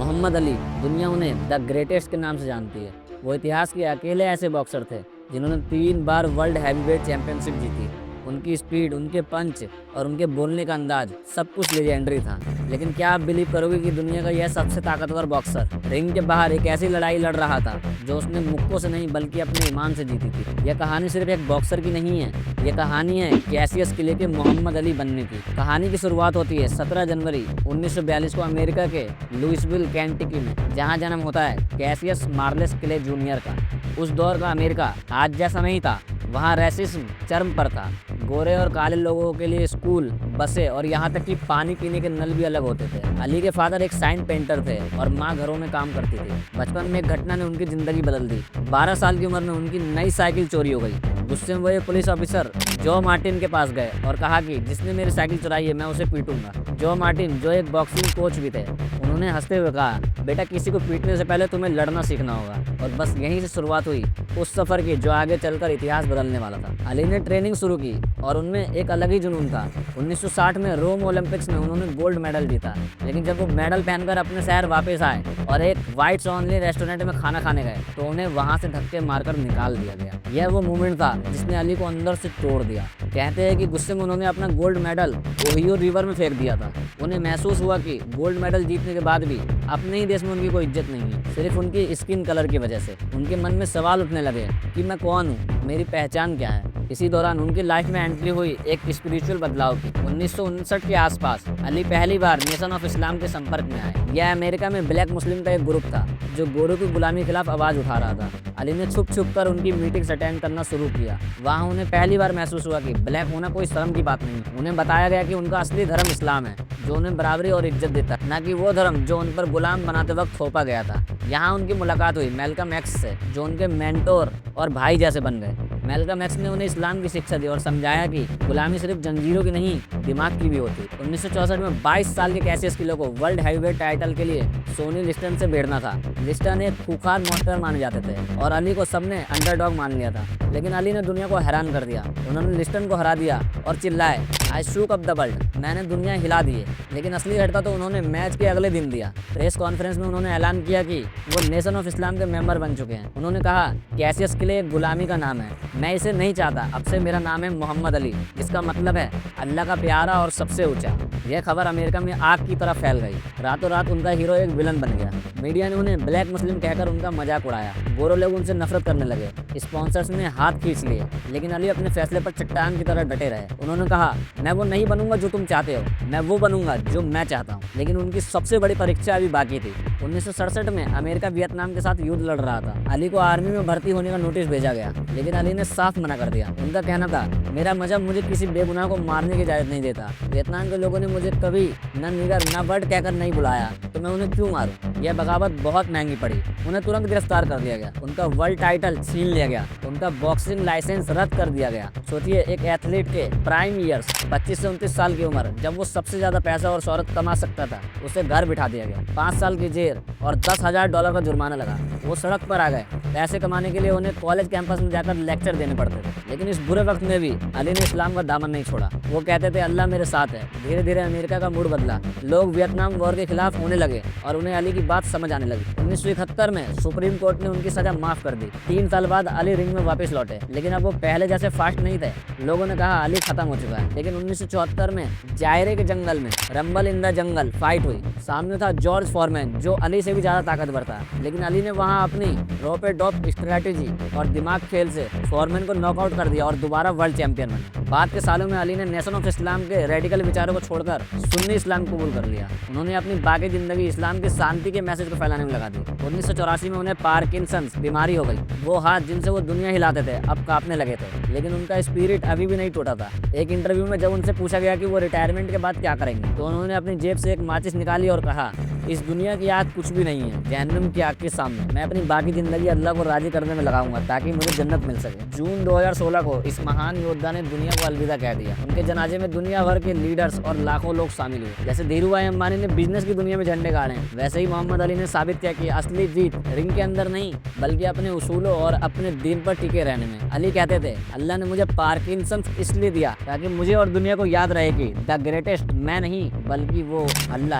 मोहम्मद अली दुनिया उन्हें the greatest के नाम से जानती है। वो इतिहास के अकेले ऐसे बॉक्सर थे जिन्होंने 3 बार वर्ल्ड हैवीवेट चैंपियनशिप जीती। उनकी स्पीड, उनके पंच और उनके बोलने का अंदाज सब कुछ लेजेंडरी था। लेकिन क्या आप बिलीव करोगे कि दुनिया का यह सबसे ताकतवर बॉक्सर रिंग के बाहर एक ऐसी लड़ाई लड़ रहा था जो उसने मुक्कों से नहीं बल्कि अपने ईमान से जीती थी। यह कहानी सिर्फ एक बॉक्सर की नहीं है, यह कहानी है कैसियस किले के मोहम्मद अली बनने की। कहानी की शुरुआत होती है 17 जनवरी 1942 को अमेरिका के लुइसविल, केंटकी में, जहां जन्म होता है कैसियस मार्लेस क्ले जूनियर का। उस दौर का अमेरिका आज जैसा नहीं था। वहाँ रेसिज्म चरम पर था। गोरे और काले लोगों के लिए स्कूल, बसें और यहाँ तक कि पानी पीने के नल भी अलग होते थे। अली के फादर एक साइन पेंटर थे और माँ घरों में काम करती थी। बचपन में एक घटना ने उनकी जिंदगी बदल दी। 12 साल की उम्र में उनकी नई साइकिल चोरी हो गई। गुस्से में वो पुलिस ऑफिसर जो मार्टिन के पास गए और कहा कि जिसने मेरी साइकिल चुराई है मैं उसे पीटूंगा। जो मार्टिन जो एक बॉक्सिंग कोच भी थे, उन्होंने हंसते हुए कहा, बेटा किसी को पीटने से पहले तुम्हें लड़ना सीखना होगा। और बस यहीं से शुरुआत हुई उस सफ़र की जो आगे चलकर इतिहास बदलने वाला था। अली ने ट्रेनिंग शुरू की और उनमें एक अलग ही जुनून था। 1960 में रोम ओलंपिक्स में उन्होंने गोल्ड मेडल जीता। लेकिन जब वो मेडल पहनकर अपने शहर वापस आए और एक व्हाइट्स ओनली रेस्टोरेंट में खाना खाने गए तो उन्हें वहां से धक्के मारकर निकाल दिया गया। यह वो मोमेंट था जिसने अली को अंदर से तोड़ दिया। कहते हैं कि गुस्से में उन्होंने अपना गोल्ड मेडल ओहियो रिवर में फेंक दिया था। उन्हें महसूस हुआ कि गोल्ड मेडल जीतने के बाद भी अपने ही देश में उनकी कोई इज्जत नहीं है, सिर्फ उनकी स्किन कलर की वजह से। उनके मन में सवाल उठने लगे कि मैं कौन हूँ, मेरी पहचान क्या है। इसी दौरान उनकी लाइफ में एंट्री हुई एक स्पिरिचुअल बदलाव की। 1959 के आसपास अली पहली बार नेशन ऑफ इस्लाम के संपर्क में आए। यह अमेरिका में ब्लैक मुस्लिम का एक ग्रुप था जो गोरों की गुलामी के खिलाफ आवाज उठा रहा था। अली ने छुप छुप कर उनकी मीटिंग्स अटेंड करना शुरू किया। वहाँ उन्हें पहली बार महसूस हुआ कि ब्लैक होना कोई शर्म की बात नहीं। उन्हें बताया गया कि उनका असली धर्म इस्लाम है, जो उन्हें बराबरी और इज्जत देता है, न कि वो धर्म जो उन पर गुलाम बनाते वक्त थोपा गया था। यहाँ उनकी मुलाकात हुई मैल्कम एक्स से, जो उनके मेंटोर और भाई जैसे बन गए। मैल्कम एक्स ने उन्हें इस्लाम की शिक्षा दी और समझाया कि गुलामी सिर्फ जंजीरों की नहीं, दिमाग की भी होती। 1964 में 22 साल के कैसियस किलो को वर्ल्ड हैवीवेट टाइटल के लिए सोनी लिस्टन से भिड़ना था। लिस्टन एक खूंखार मॉन्स्टर माने जाते थे और अली को सबने अंडरडॉग मान लिया था। लेकिन अली ने दुनिया को हैरान कर दिया। उन्होंने लिस्टन को हरा दिया और चिल्लाए, आई शूक अप द वर्ल्ड, मैंने दुनिया हिला दी है। लेकिन असली झटका तो उन्होंने मैच के अगले दिन दिया। प्रेस कॉन्फ्रेंस में उन्होंने ऐलान किया कि वो नेशन ऑफ इस्लाम के मेंबर बन चुके हैं। उन्होंने कहा, कैसियस किले एक गुलामी का नाम है, मैं इसे नहीं चाहता। अब से मेरा नाम है मोहम्मद अली, जिसका मतलब है अल्लाह का प्यारा और सबसे ऊंचा। यह खबर अमेरिका में आग की तरह फैल गई। रातों रात उनका हीरो एक विलन बन गया। मीडिया ने उन्हें ब्लैक मुस्लिम कहकर उनका मजाक उड़ाया। गोरे लोग उनसे नफरत करने लगे। स्पॉन्सर्स ने हाथ खींच लिए। लेकिन अली अपने फैसले पर चट्टान की तरह डटे रहे। उन्होंने कहा, मैं वो नहीं बनूंगा जो तुम चाहते हो, मैं वो बनूंगा जो मैं चाहता हूँ। लेकिन उनकी सबसे बड़ी परीक्षा अभी बाकी थी। 1967 में अमेरिका वियतनाम के साथ युद्ध लड़ रहा था। अली को आर्मी में भर्ती होने का नोटिस भेजा गया, लेकिन अली ने साफ मना कर दिया। उनका कहना था, मेरा मजहब मुझे किसी बेगुनाह को मारने की इजाजत नहीं देता। वियतनाम के लोगों ने मुझे कभी न निगर न वर्ड कहकर नहीं बुलाया, तो मैं उन्हें क्यों मारूं? यह बगावत बहुत महंगी पड़ी। उन्हें तुरंत गिरफ्तार कर दिया गया। उनका वर्ल्ड टाइटल छीन लिया गया। उनका बॉक्सिंग लाइसेंस रद्द कर दिया गया। सोचिए, एक एथलीट के प्राइम ईयर्स 25 से 29 साल की उम्र, जब वो सबसे ज्यादा पैसा और शोहरत कमा सकता था, उसे घर बिठा दिया गया। 5 साल की जेल और $10,000 का जुर्माना लगा। वो सड़क पर आ गए। पैसे कमाने के लिए उन्हें कॉलेज कैंपस में जाकर लेक्चर देने पड़ते थे। लेकिन इस बुरे वक्त में भी अली ने इस्लाम का दामन नहीं छोड़ा। वो कहते थे, अल्लाह मेरे साथ है। धीरे धीरे अमेरिका का मूड बदला। लोग वियतनाम वॉर के खिलाफ होने लगे और उन्हें अली की बात समझ आने लगी। 1971 में सुप्रीम कोर्ट ने उनकी सजा माफ कर दी। 3 साल बाद अली रिंग में वापस लौटे। लेकिन अब वो पहले जैसे फास्ट नहीं थे। लोगों ने कहा, अली खत्म हो चुका है। लेकिन 1974 में जायरे के जंगल में rumble in the jungle fight हुई। सामने था जॉर्ज फॉरमैन, जो अली से भी ज्यादा ताकतवर था। लेकिन अली ने वहां अपनी रोप ए डॉप स्ट्रैटेजी और दिमाग खेल से फॉरमैन को नॉकआउट कर दिया और दोबारा वर्ल्ड चैंपियन बने। बाद के सालों में अली ने नेशन ऑफ इस्लाम के रेडिकल विचारों को छोड़कर सुन्नी इस्लाम कबूल कर लिया। उन्होंने अपनी बाकी जिंदगी इस्लाम की शांति के मैसेज को फैलाने में लगा दी। 1984 में उन्हें पार्किंसंस बीमारी हो गई। वो हाथ जिनसे वो दुनिया हिलाते थे अब कांपने लगे थे। लेकिन उनका स्पिरिट अभी भी नहीं टूटा था। एक इंटरव्यू में जब उनसे पूछा गया कि वो रिटायरमेंट के बाद क्या करेंगे, तो उन्होंने अपनी जेब से एक माचिस निकाली और कहा, इस दुनिया की आग कुछ भी नहीं है जहन्नम की आग के सामने। मैं अपनी बाकी जिंदगी अल्लाह को राजी करने में लगाऊंगा ताकि मुझे जन्नत मिल सके। जून 2016 को इस महान योद्धा ने दुनिया को अलविदा कह दिया। उनके जनाजे में दुनिया भर के लीडर्स और लाखों लोग शामिल हुए। जैसे धीरूभाई अंबानी ने बिजनेस की दुनिया में झंडे गाड़े, वैसे ही मोहम्मद अली ने साबित किया कि असली जीत रिंग के अंदर नहीं, बल्कि अपने उसूलों और अपने दीन पर टिके रहने में। अली कहते थे, अल्लाह ने मुझे पार्किंसंस इसलिए दिया ताकि मुझे और दुनिया को याद रहे कि द ग्रेटेस्ट मैं नहीं, बल्कि वो अल्लाह है।